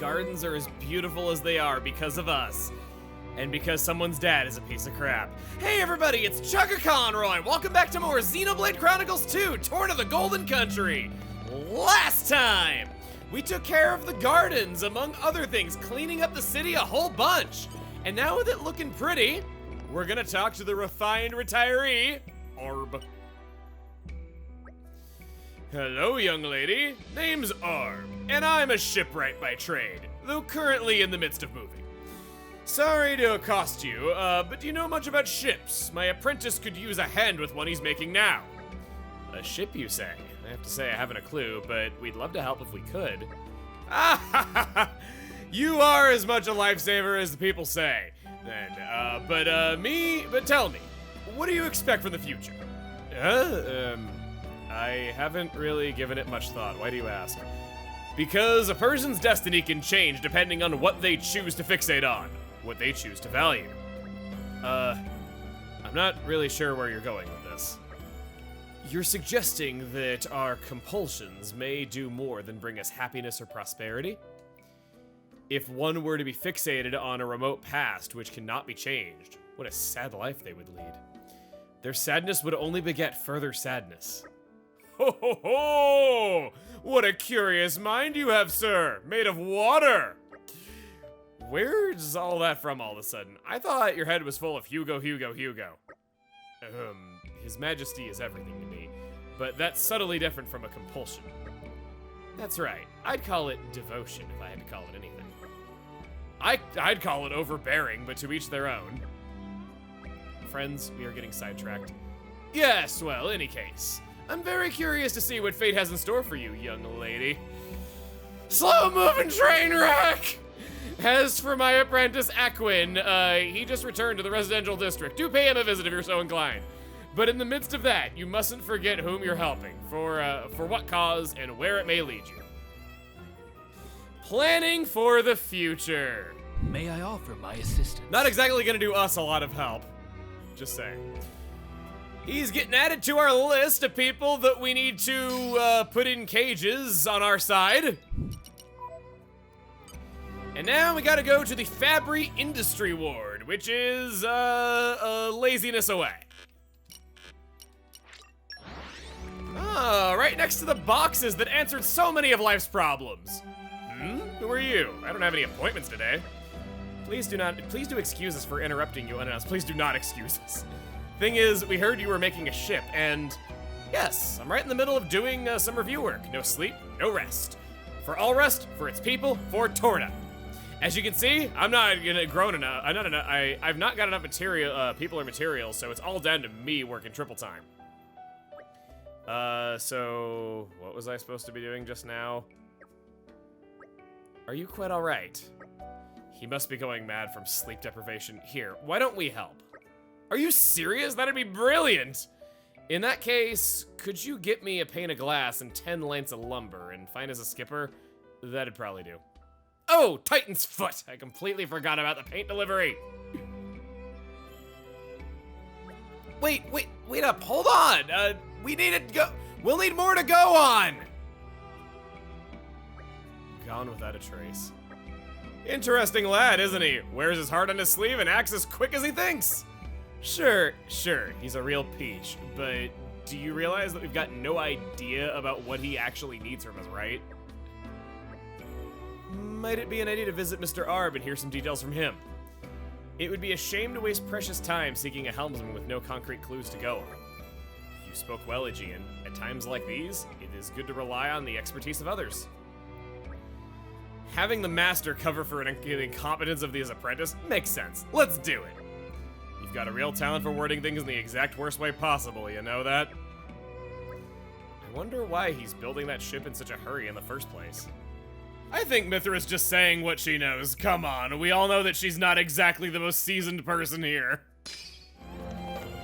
gardens are as beautiful as they are because of us. And because someone's dad is a piece of crap. Hey everybody, it's Chugga Conroy! Welcome back to more Xenoblade Chronicles 2, Torn of the Golden Country! Last time, we took care of the gardens, among other things, cleaning up the city a whole bunch. And now with it looking pretty, we're gonna talk to the refined retiree, Arb. Hello, young lady. Name's Arb, and I'm a shipwright by trade, though currently in the midst of moving. Sorry to accost you, but do you know much about ships? My apprentice could use a hand with one he's making now. A ship, you say? I have to say I haven't a clue, but we'd love to help if we could. Ah, ha, ha, ha. You are as much a lifesaver as the people say. Then, but tell me, what do you expect from the future? I haven't really given it much thought. Why do you ask? Because a person's destiny can change depending on what they choose to fixate on, what they choose to value. I'm not really sure where you're going with this. You're suggesting that our compulsions may do more than bring us happiness or prosperity? If one were to be fixated on a remote past which cannot be changed, what a sad life they would lead. Their sadness would only beget further sadness. Ho ho ho! What a curious mind you have, sir! Made of water! Where's all that from all of a sudden? I thought your head was full of Hugo. His Majesty is everything to me, but that's subtly different from a compulsion. That's right. I'd call it devotion if I had to call it anything. I'd call it overbearing, but to each their own. Friends, we are getting sidetracked. Yes, well, any case. I'm very curious to see what fate has in store for you, young lady. Slow-moving train wreck! As for my apprentice, Aquin, he just returned to the residential district. Do pay him a visit if you're so inclined. But in the midst of that, you mustn't forget whom you're helping, for what cause, and where it may lead you. Planning for the future. May I offer my assistance? Not exactly gonna do us a lot of help. Just saying. He's getting added to our list of people that we need to put in cages on our side. And now we gotta go to the Fabry Industry Ward, which is laziness away. Oh, right next to the boxes that answered so many of life's problems. Who are you? I don't have any appointments today. Please do excuse us for interrupting you unannounced. Please do not excuse us. Thing is, we heard you were making a ship, and yes, I'm right in the middle of doing some review work. No sleep, no rest. For all rest, for its people, for Torna. As you can see, I'm not grown enough. I've not got enough material, people or materials, so it's all down to me working triple time. So what was I supposed to be doing just now? Are you quite all right? He must be going mad from sleep deprivation. Here, why don't we help? Are you serious? That'd be brilliant! In that case, could you get me a pane of glass and 10 lengths of lumber and find us a skipper? That'd probably do. Oh, Titan's foot! I completely forgot about the paint delivery. Wait up, hold on! We need to go, we'll need more to go on! Gone without a trace. Interesting lad, isn't he? Wears his heart on his sleeve and acts as quick as he thinks. Sure, he's a real peach, but do you realize that we've got no idea about what he actually needs from us, right? Might it be an idea to visit Mr. Arb and hear some details from him? It would be a shame to waste precious time seeking a helmsman with no concrete clues to go on. You spoke well, Aegean. At times like these, it is good to rely on the expertise of others. Having the master cover for the incompetence of his apprentice makes sense. Let's do it. You've got a real talent for wording things in the exact worst way possible, you know that? I wonder why he's building that ship in such a hurry in the first place. I think Mithra's just saying what she knows. Come on, we all know that she's not exactly the most seasoned person here.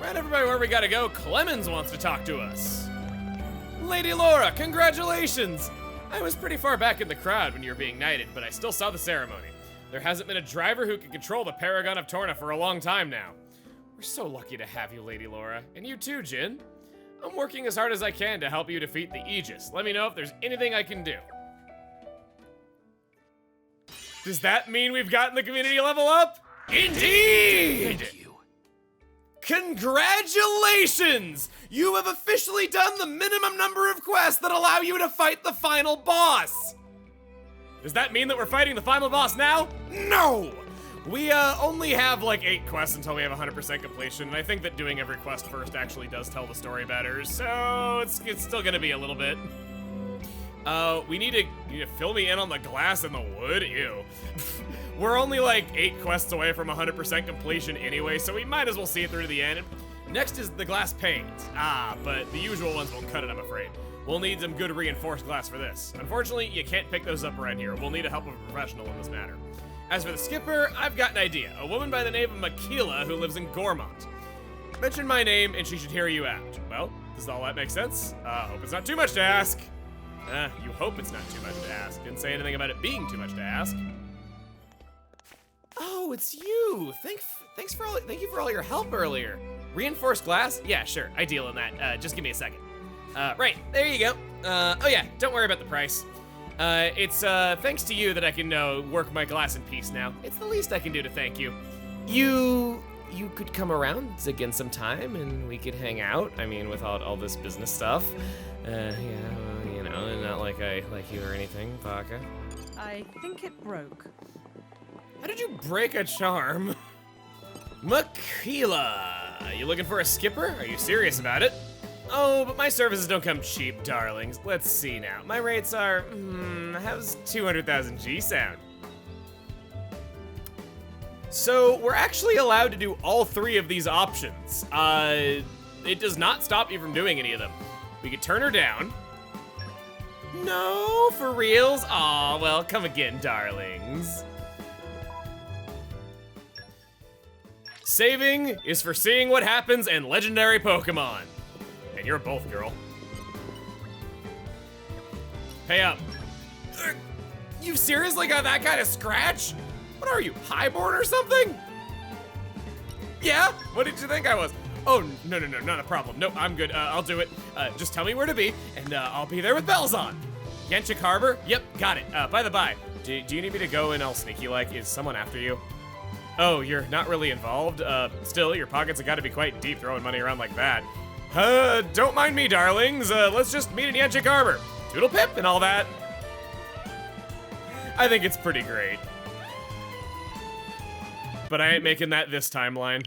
Right, everybody, where we gotta go? Clemens wants to talk to us. Lady Laura, congratulations! I was pretty far back in the crowd when you were being knighted, but I still saw the ceremony. There hasn't been a driver who can control the Paragon of Torna for a long time now. We're so lucky to have you, Lady Laura. And you too, Jin. I'm working as hard as I can to help you defeat the Aegis. Let me know if there's anything I can do. Does that mean we've gotten the community level up? Indeed! Thank you. Congratulations! You have officially done the minimum number of quests that allow you to fight the final boss! Does that mean that we're fighting the final boss now? No! We only have like 8 quests until we have 100% completion, and I think that doing every quest first actually does tell the story better, so it's still gonna be a little bit. You need to fill me in on the glass and the wood? Ew. We're only like 8 quests away from 100% completion anyway, so we might as well see it through to the end. Next is the glass panes. But the usual ones won't cut it, I'm afraid. We'll need some good reinforced glass for this. Unfortunately, you can't pick those up around here. We'll need the help of a professional in this matter. As for the skipper, I've got an idea. A woman by the name of Makila who lives in Gormont. Mention my name and she should hear you out. Well, does all that make sense? Hope it's not too much to ask. You hope it's not too much to ask. Didn't say anything about it being too much to ask. Oh, it's you. Thank you for all your help earlier. Reinforced glass? Yeah, sure. I deal in that. Just give me a second. Right, there you go. Oh yeah, don't worry about the price. It's thanks to you that I can work my glass in peace now. It's the least I can do to thank you. You could come around again sometime and we could hang out. I mean, without all this business stuff. Yeah, not like I like you or anything, Vodka. I think it broke. How did you break a charm? Makila, you looking for a skipper? Are you serious about it? Oh, but my services don't come cheap, darlings. Let's see now. My rates are, how's 200,000 G sound? So we're actually allowed to do all 3 of these options. It does not stop you from doing any of them. We could turn her down. No, for reals? Aw, well, come again, darlings. Saving is for seeing what happens in legendary Pokemon. And you're both, girl. Pay up. You seriously got that kind of scratch? What are you, highborn or something? Yeah? What did you think I was? Oh, no, not a problem. No, I'm good. I'll do it. Just tell me where to be, and I'll be there with bells on. Yanchik Harbor? Yep, got it. By the by, do you need me to go in all sneaky-like? Is someone after you? Oh, you're not really involved? Still, your pockets have got to be quite deep throwing money around like that. Don't mind me, darlings. Let's just meet in Yanchik Harbor. Toodle pip and all that. I think it's pretty great. But I ain't making that this timeline.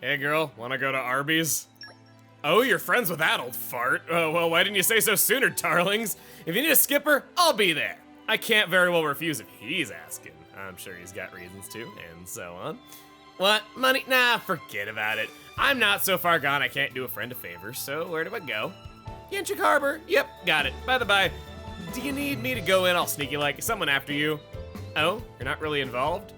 Hey girl, wanna go to Arby's? Oh, you're friends with that old fart. Well, why didn't you say so sooner, darlings? If you need a skipper, I'll be there. I can't very well refuse if he's asking. I'm sure he's got reasons to, and so on. What? Money? Nah, forget about it. I'm not so far gone I can't do a friend a favor, so where do I go? Yanchik Harbor. Yep, got it. By the by, do you need me to go in all sneaky like? Is someone after you? Oh, you're not really involved?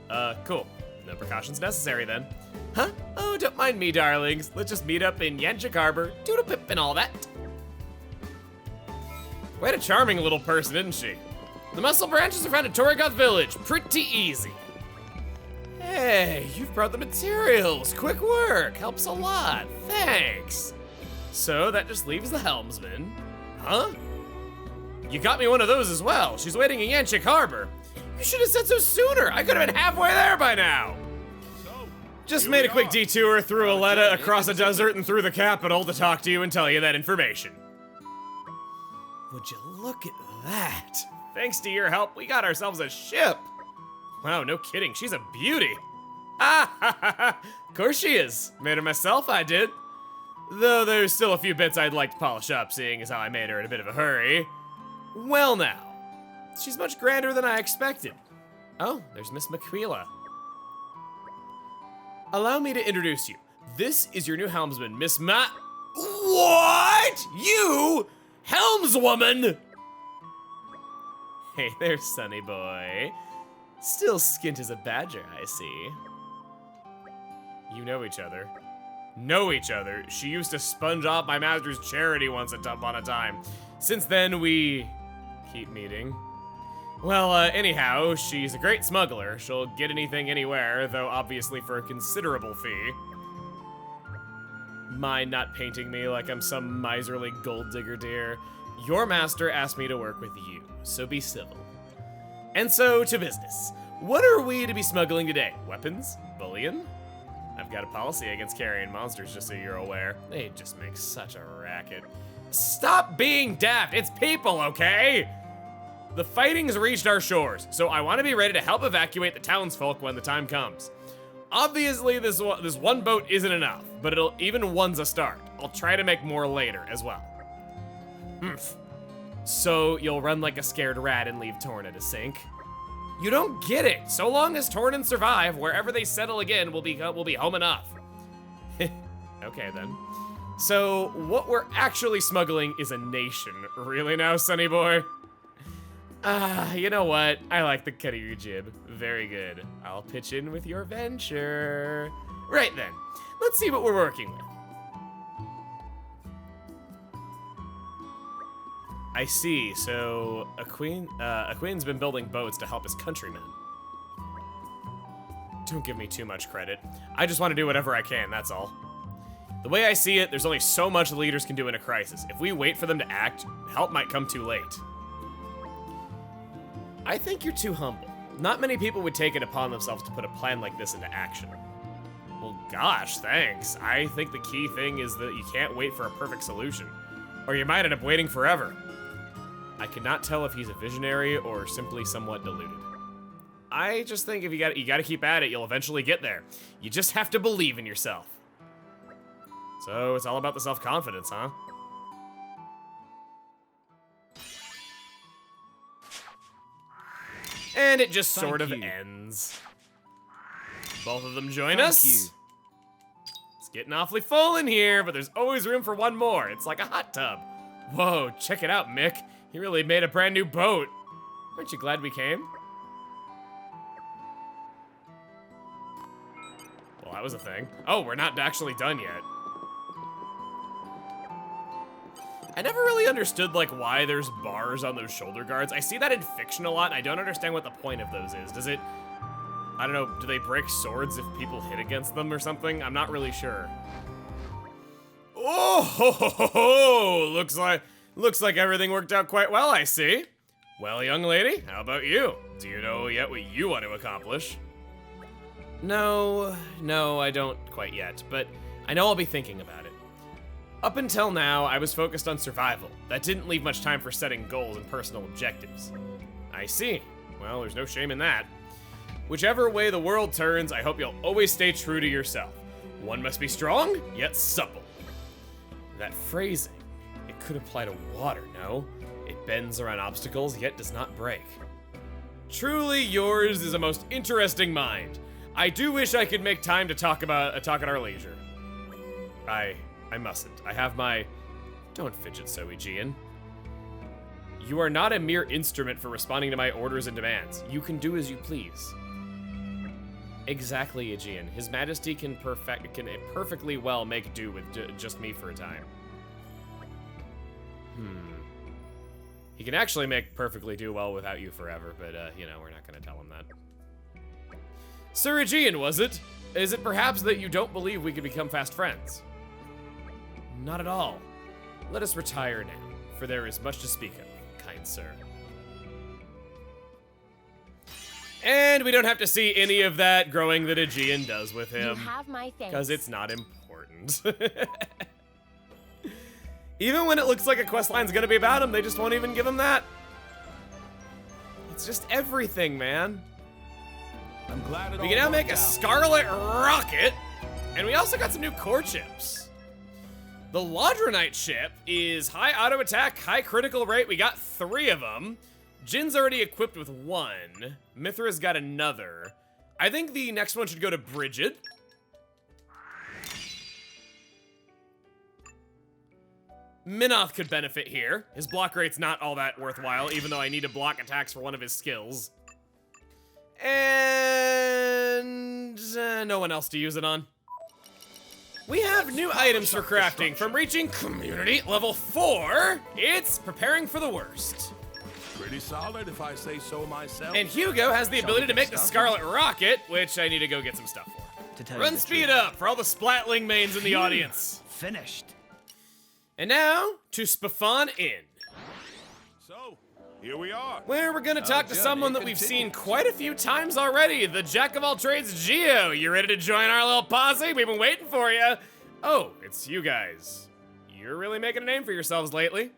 Cool. No precautions necessary then. Huh? Oh, don't mind me, darlings. Let's just meet up in Yanchik Harbor, doodle pip and all that. Quite a charming little person, isn't she? The muscle branches are found at Torrigoth Village. Pretty easy. Hey, you've brought the materials. Quick work. Helps a lot. Thanks. So that just leaves the helmsman. Huh? You got me one of those as well. She's waiting in Yanchik Harbor. You should have said so sooner. I could have been halfway there by now. Just made a quick detour through Aletta, across a desert, and through the capital to talk to you and tell you that information. Would you look at that? Thanks to your help, we got ourselves a ship. Wow, no kidding, she's a beauty. Of course she is. Made her myself, I did. Though there's still a few bits I'd like to polish up, seeing as how I made her in a bit of a hurry. Well now, she's much grander than I expected. Oh, there's Miss Makila. Allow me to introduce you. This is your new helmsman, Miss What? You? Helmswoman? Hey there, sonny boy. Still skint as a badger, I see. You know each other. Know each other? She used to sponge off my master's charity once upon a time. Since then, we keep meeting. Well, anyhow, she's a great smuggler. She'll get anything anywhere, though obviously for a considerable fee. Mind not painting me like I'm some miserly gold digger, dear. Your master asked me to work with you, so be civil. And so, to business. What are we to be smuggling today? Weapons? Bullion? I've got a policy against carrying monsters, just so you're aware. They just make such a racket. Stop being daft! It's people, okay? The fighting's reached our shores, so I want to be ready to help evacuate the townsfolk when the time comes. Obviously, this one boat isn't enough, but even one's a start. I'll try to make more later as well. So you'll run like a scared rat and leave Torna to sink? You don't get it. So long as Tornan survive, wherever they settle again will be home enough. Okay then. So what we're actually smuggling is a nation. Really now, sonny boy? You know what? I like the cut of your jib. Very good. I'll pitch in with your venture. Right then. Let's see what we're working with. I see, so Aquin's been building boats to help his countrymen. Don't give me too much credit. I just want to do whatever I can, that's all. The way I see it, there's only so much the leaders can do in a crisis. If we wait for them to act, help might come too late. I think you're too humble. Not many people would take it upon themselves to put a plan like this into action. Well, gosh, thanks. I think the key thing is that you can't wait for a perfect solution, or you might end up waiting forever. I cannot tell if he's a visionary or simply somewhat deluded. I just think if you gotta keep at it, you'll eventually get there. You just have to believe in yourself. So it's all about the self-confidence, huh? And it just sort of ends. Both of them join us. It's getting awfully full in here, but there's always room for one more. It's like a hot tub. Whoa, check it out, Mick. He really made a brand new boat. Aren't you glad we came? Well, that was a thing. Oh, we're not actually done yet. I never really understood, like, why there's bars on those shoulder guards. I see that in fiction a lot, and I don't understand what the point of those is. Does it, I don't know, do they break swords if people hit against them or something? I'm not really sure. Oh, ho, ho, ho, ho. Looks like everything worked out quite well, I see. Well, young lady, how about you? Do you know yet what you want to accomplish? No, I don't quite yet, but I know I'll be thinking about it. Up until now, I was focused on survival. That didn't leave much time for setting goals and personal objectives. I see. Well, there's no shame in that. Whichever way the world turns, I hope you'll always stay true to yourself. One must be strong, yet supple. That phrasing, it could apply to water, no? It bends around obstacles, yet does not break. Truly yours is a most interesting mind. I do wish I could make time to talk at our leisure. I mustn't. I have my... Don't fidget so, Aegean. You are not a mere instrument for responding to my orders and demands. You can do as you please. Exactly, Aegean. His Majesty can perfectly well make do with just me for a time. He can actually make perfectly do well without you forever, but, you know, we're not gonna tell him that. Sir Aegean, was it? Is it perhaps that you don't believe we could become fast friends? Not at all. Let us retire now, for there is much to speak of, kind sir. And we don't have to see any of that growing that Aegean does with him. You have my thanks. Because it's not important. Even when it looks like a questline's gonna be about him, they just won't even give him that. It's just everything, man. I'm glad it We can now make a scarlet rocket, and we also got some new core chips. The Laudronite ship is high auto attack, high critical rate. We got 3 of them. Jin's already equipped with 1. Mithra's got another. I think the next one should go to Bridget. Minoth could benefit here. His block rate's not all that worthwhile, even though I need to block attacks for one of his skills. And no one else to use it on. We have new items for crafting. From reaching community level 4, it's preparing for the worst. Pretty solid, if I say so myself. And Hugo has the ability to make the Scarlet Rocket, which I need to go get some stuff for. Run speed up for all the Splatling mains in the audience. Finished. And now to Spafon Inn. So, Here we are. Where we're gonna talk to someone that we've seen quite a few times already, the jack of all trades, Geo. You ready to join our little posse? We've been waiting for you. Oh, it's you guys. You're really making a name for yourselves lately.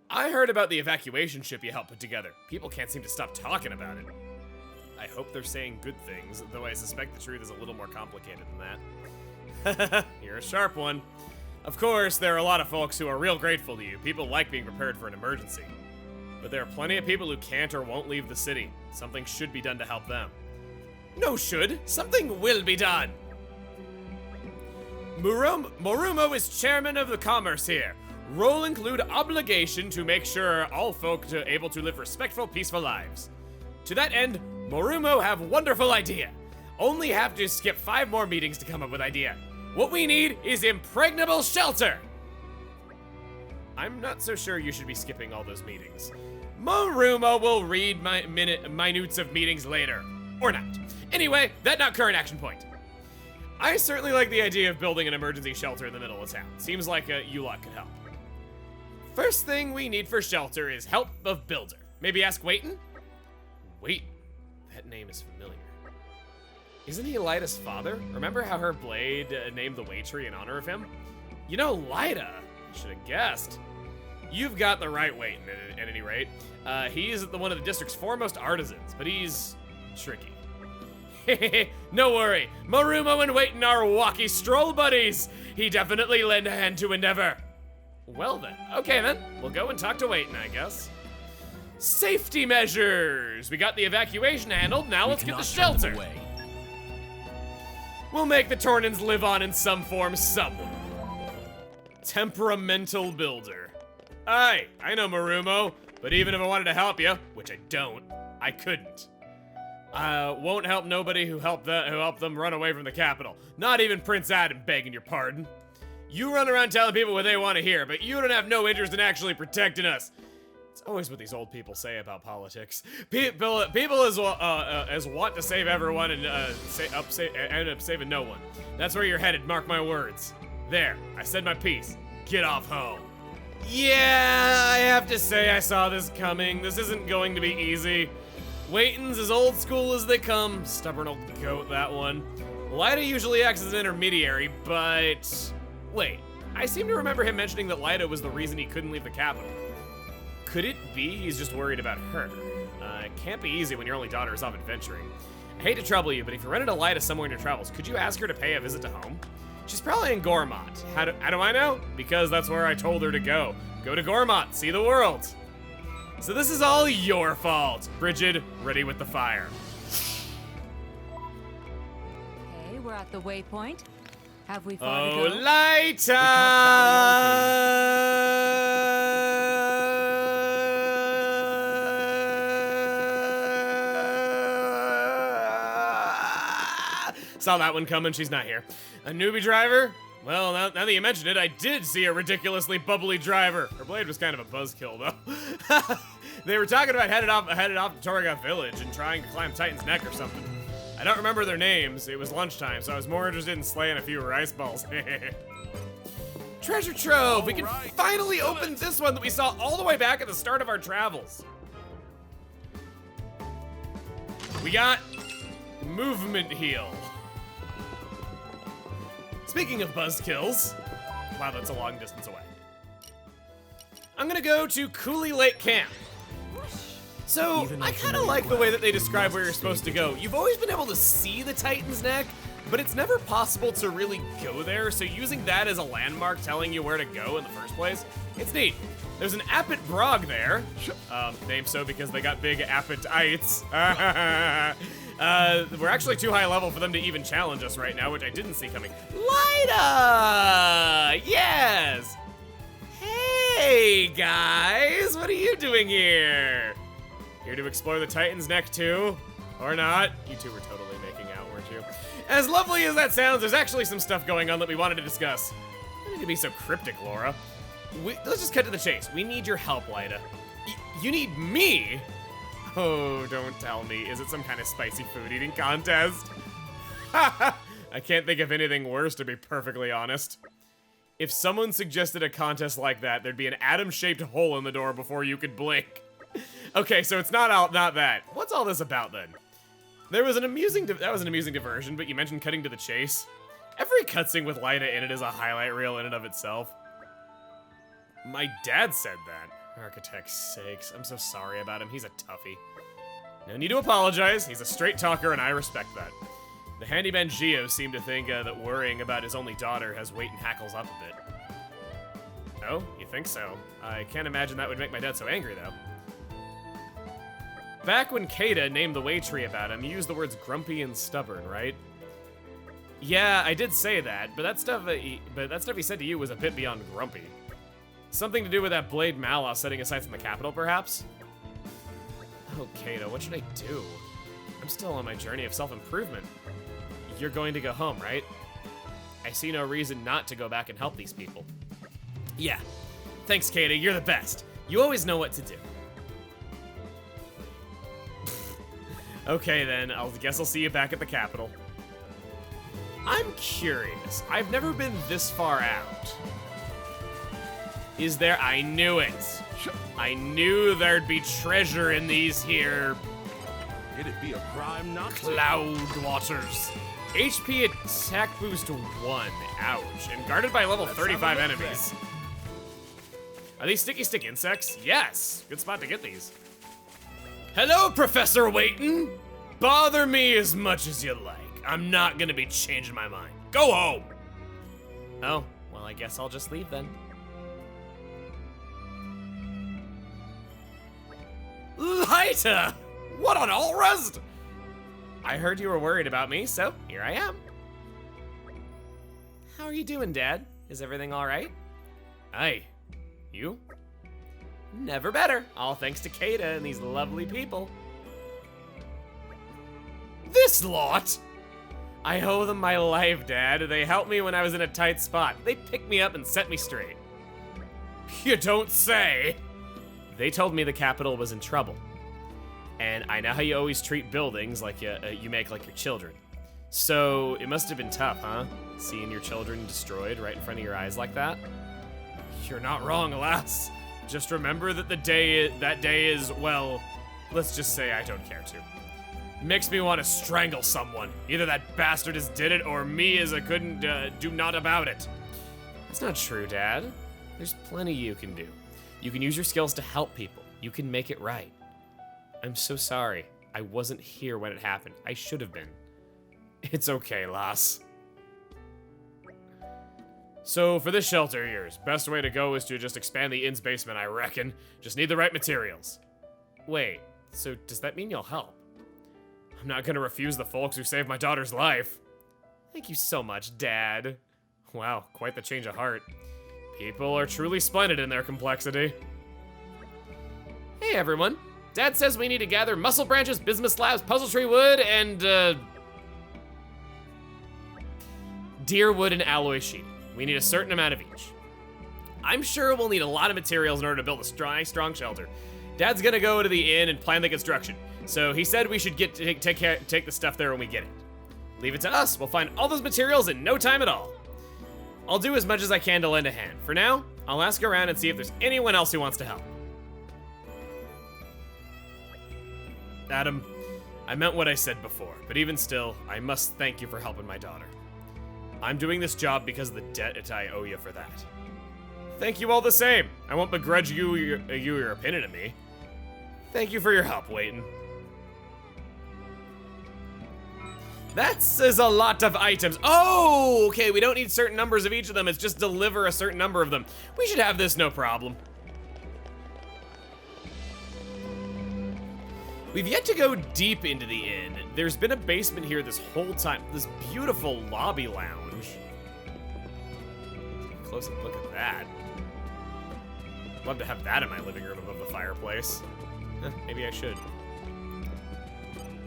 I heard about the evacuation ship you helped put together. People can't seem to stop talking about it. I hope they're saying good things, though I suspect the truth is a little more complicated than that. You're a sharp one. Of course, there are a lot of folks who are real grateful to you. People like being prepared for an emergency. But there are plenty of people who can't or won't leave the city. Something should be done to help them. No should. Something will be done. Morumo is chairman of the commerce here. Role include obligation to make sure all folk are able to live respectful, peaceful lives. To that end, Morumo have wonderful idea. Only have to skip 5 more meetings to come up with idea. What we need is impregnable shelter. I'm not so sure you should be skipping all those meetings. Morumo will read my minutes of meetings later. Or not. Anyway, that not current action point. I certainly like the idea of building an emergency shelter in the middle of town. Seems like you lot could help. First thing we need for shelter is help of builder. Maybe ask Waiton? Wait, that name is familiar. Isn't he Lyda's father? Remember how her blade named the way tree in honor of him? You know, Lyda. I should have guessed. You've got the right Waiton at any rate. He's one of the district's foremost artisans, but he's tricky. No worry, Morumo and Waiton are walkie stroll buddies. He definitely lend a hand to endeavor. Well then, okay then, we'll go and talk to Waiton, I guess. Safety measures. We got the evacuation handled, now let's get the shelter. We'll make the Tornins live on in some form somewhere. Temperamental builder. Aye, I know Morumo, but even if I wanted to help you, which I don't, I couldn't. Won't help nobody who helped them run away from the capital. Not even Prince Adam, begging your pardon. You run around telling people what they want to hear, but you don't have no interest in actually protecting us. It's always what these old people say about politics. People as want to save everyone and end up saving no one. That's where you're headed, mark my words. There, I said my piece. Get off home. Yeah, I have to say I saw this coming. This isn't going to be easy. Waiton's as old school as they come. Stubborn old goat, that one. Lyda usually acts as an intermediary, but... Wait, I seem to remember him mentioning that Lyda was the reason he couldn't leave the capital. Could it be he's just worried about her? It can't be easy when your only daughter is off adventuring. I hate to trouble you, but if you run into Lyda somewhere in your travels, could you ask her to pay a visit to home? She's probably in Gormott. How do I know? Because that's where I told her to go. Go to Gormott, see the world. So this is all your fault. Bridget, ready with the fire. Okay, we're at the waypoint. Have we far to go? Lyta! Saw that one coming, she's not here. A newbie driver? Well, now that you mention it, I did see a ridiculously bubbly driver. Her blade was kind of a buzzkill, though. They were talking about headed off to Torga Village and trying to climb Titan's Neck or something. I don't remember their names. It was lunchtime, so I was more interested in slaying a few rice balls. Treasure trove! We can finally open this one that we saw all the way back at the start of our travels. We got movement heal. Speaking of buzzkills, wow, that's a long distance away. I'm gonna go to Cooley Lake Camp. So, I kind of like the way that they describe where you're supposed to go. You've always been able to see the Titan's Neck, but it's never possible to really go there, so using that as a landmark telling you where to go in the first place, it's neat. There's an Appet Brog there, named so because they got big appetites. We're actually too high level for them to even challenge us right now, which I didn't see coming. Lyda! Yes! Hey, guys! What are you doing here? Here to explore the Titan's Neck too? Or not? You two were totally making out, weren't you? As lovely as that sounds, there's actually some stuff going on that we wanted to discuss. Don't need to be so cryptic, Laura. Let's just cut to the chase. We need your help, Lyda. You need me? Oh, don't tell me. Is it some kind of spicy food eating contest? I can't think of anything worse, to be perfectly honest. If someone suggested a contest like that, thered be an atom-shaped hole in the door before you could blink. Okay, so it's not that. What's all this about then? That was an amusing diversion, but you mentioned cutting to the chase. Every cutscene with Lyda in it is a highlight reel in and of itself. My dad said that. Architect's sakes, I'm so sorry about him. He's a toughie. No need to apologize. He's a straight talker, and I respect that. The handyman Gio seemed to think that worrying about his only daughter has Waitin hackles up a bit. Oh, you think so? I can't imagine that would make my dad so angry, though. Back when Kata named the Way Tree about him, you used the words grumpy and stubborn, right? Yeah, I did say that, but that stuff he said to you was a bit beyond grumpy. Something to do with that Blade Malos setting aside from the capital, perhaps? Oh, Kata, what should I do? I'm still on my journey of self-improvement. You're going to go home, right? I see no reason not to go back and help these people. Yeah. Thanks, Kata, you're the best. You always know what to do. Okay then, I guess I'll see you back at the capital. I'm curious. I've never been this far out. Is there? I knew it. I knew there'd be treasure in these here It'd be a crime not to. cloud waters. HP attack boost 1. Ouch. And guarded by level 35 enemies. Are these sticky stick insects? Yes. Good spot to get these. Hello, Professor Waitin. Bother me as much as you like. I'm not gonna be changing my mind. Go home! Oh, well, I guess I'll just leave then. Lyta! What on all rest? I heard you were worried about me, so here I am. How are you doing, Dad? Is everything all right? Aye. You? Never better. All thanks to Kata and these lovely people. This lot? I owe them my life, Dad. They helped me when I was in a tight spot. They picked me up and set me straight. You don't say. They told me the capital was in trouble. And I know how you always treat buildings like you make like your children. So it must have been tough, huh? Seeing your children destroyed right in front of your eyes like that? You're not wrong, alas. Just remember that that day is, well, let's just say I don't care to. Makes me want to strangle someone. Either that bastard has did it or me as I couldn't do naught about it. That's not true, Dad. There's plenty you can do. You can use your skills to help people. You can make it right. I'm so sorry. I wasn't here when it happened. I should have been. It's okay, lass. So for this shelter of yours, best way to go is to just expand the inn's basement, I reckon. Just need the right materials. Wait, so does that mean you'll help? I'm not gonna refuse the folks who saved my daughter's life. Thank you so much, Dad. Wow, quite the change of heart. People are truly splendid in their complexity. Hey everyone. Dad says we need to gather muscle branches, bismuth slabs, puzzle tree wood, and deer wood and alloy sheet. We need a certain amount of each. I'm sure we'll need a lot of materials in order to build a strong shelter. Dad's gonna go to the inn and plan the construction. So he said we should take the stuff there when we get it. Leave it to us. We'll find all those materials in no time at all. I'll do as much as I can to lend a hand. For now, I'll ask around and see if there's anyone else who wants to help. Adam, I meant what I said before, but even still, I must thank you for helping my daughter. I'm doing this job because of the debt I owe you for that. Thank you all the same. I won't begrudge you your opinion of me. Thank you for your help, Waitin. That says a lot of items. Oh, okay, we don't need certain numbers of each of them. It's just deliver a certain number of them. We should have this, no problem. We've yet to go deep into the inn. There's been a basement here this whole time. This beautiful lobby lounge. Close up look at that. Love to have that in my living room above the fireplace. Maybe I should.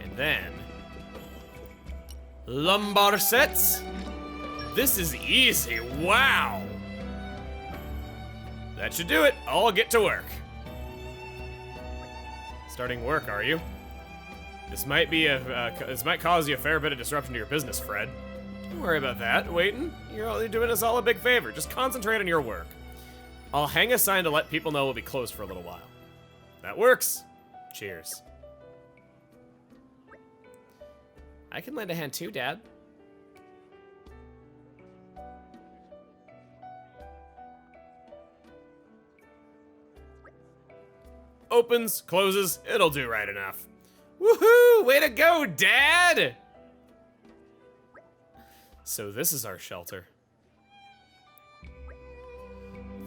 And then lumbar sets. This is easy. Wow. That should do it. I'll get to work. Starting work, are you? This might cause you a fair bit of disruption to your business, Fred. Don't worry about that, Waitin. You're doing us all a big favor. Just concentrate on your work. I'll hang a sign to let people know we'll be closed for a little while. That works. Cheers. I can lend a hand too, Dad. Opens, closes, it'll do right enough. Woohoo! Way to go, Dad! So this is our shelter.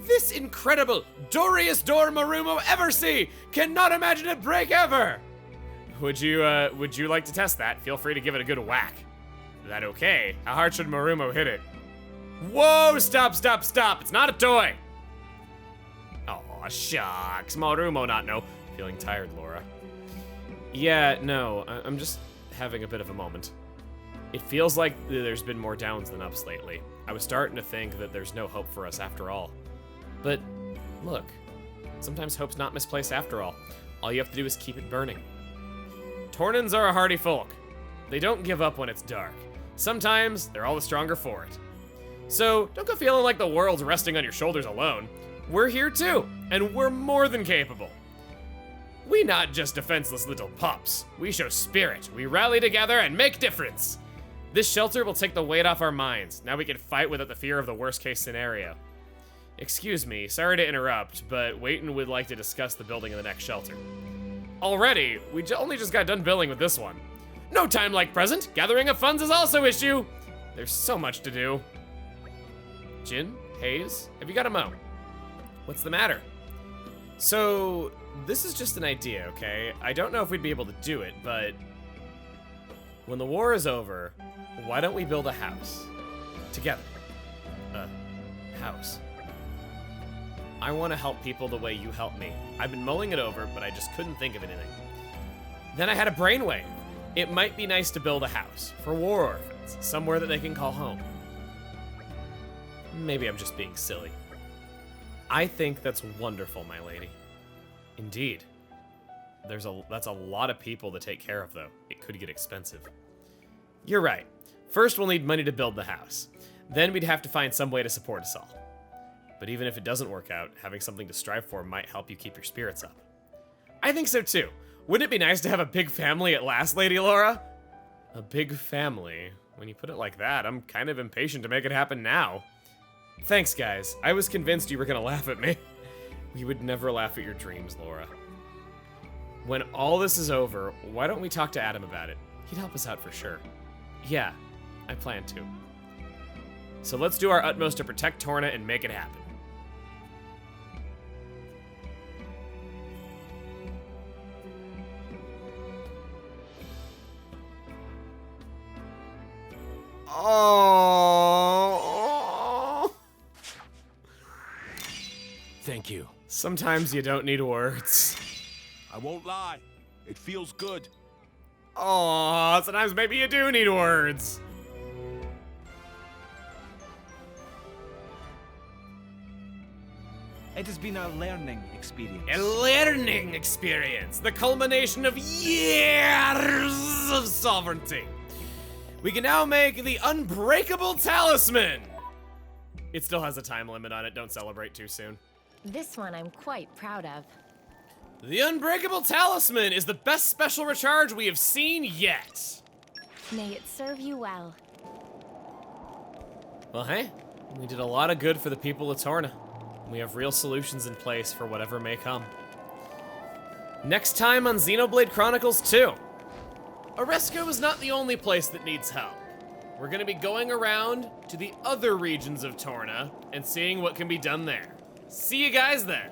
This incredible, Doriest door Marumo ever see! Cannot imagine it break ever! Would you like to test that? Feel free to give it a good whack. Is that okay? How hard should Marumo hit it? Whoa, stop, stop, stop! It's not a toy! Aw, shucks. Marumo not know. Feeling tired, Laura. Yeah, no, I'm just having a bit of a moment. It feels like there's been more downs than ups lately. I was starting to think that there's no hope for us after all. But, look, sometimes hope's not misplaced after all. All you have to do is keep it burning. Tornans are a hardy folk. They don't give up when it's dark. Sometimes, they're all the stronger for it. So, don't go feeling like the world's resting on your shoulders alone. We're here too, and we're more than capable. We not just defenseless little pups. We show spirit. We rally together and make difference. This shelter will take the weight off our minds. Now we can fight without the fear of the worst case scenario. Excuse me, sorry to interrupt, but Wayton would like to discuss the building of the next shelter. Already? We only just got done building with this one. No time like present. Gathering of funds is also issue. There's so much to do. Jin? Hayes? Have you got a mo? What's the matter? So, this is just an idea, okay? I don't know if we'd be able to do it, but when the war is over, why don't we build a house? Together. A house. I want to help people the way you help me. I've been mulling it over, but I just couldn't think of anything. Then I had a brainwave. It might be nice to build a house for war orphans, somewhere that they can call home. Maybe I'm just being silly. I think that's wonderful, my lady. Indeed. That's a lot of people to take care of, though. It could get expensive. You're right. First, we'll need money to build the house. Then we'd have to find some way to support us all. But even if it doesn't work out, having something to strive for might help you keep your spirits up. I think so, too. Wouldn't it be nice to have a big family at last, Lady Laura? A big family? When you put it like that, I'm kind of impatient to make it happen now. Thanks, guys. I was convinced you were gonna laugh at me. We would never laugh at your dreams, Laura. When all this is over, why don't we talk to Adam about it? He'd help us out for sure. Yeah, I plan to. So let's do our utmost to protect Torna and make it happen. Oh. Thank you. Sometimes you don't need words. I won't lie. It feels good. Oh, sometimes maybe you do need words. It has been a learning experience. A learning experience. The culmination of years of sovereignty. We can now make the unbreakable talisman. It still has a time limit on it. Don't celebrate too soon. This one I'm quite proud of. The unbreakable talisman is the best special recharge we have seen yet. May it serve you well. Well, hey, we did a lot of good for the people of Torna. We have real solutions in place for whatever may come. Next time on Xenoblade Chronicles 2. Oresco is not the only place that needs help. We're gonna be going around to the other regions of Torna and seeing what can be done there. See you guys then.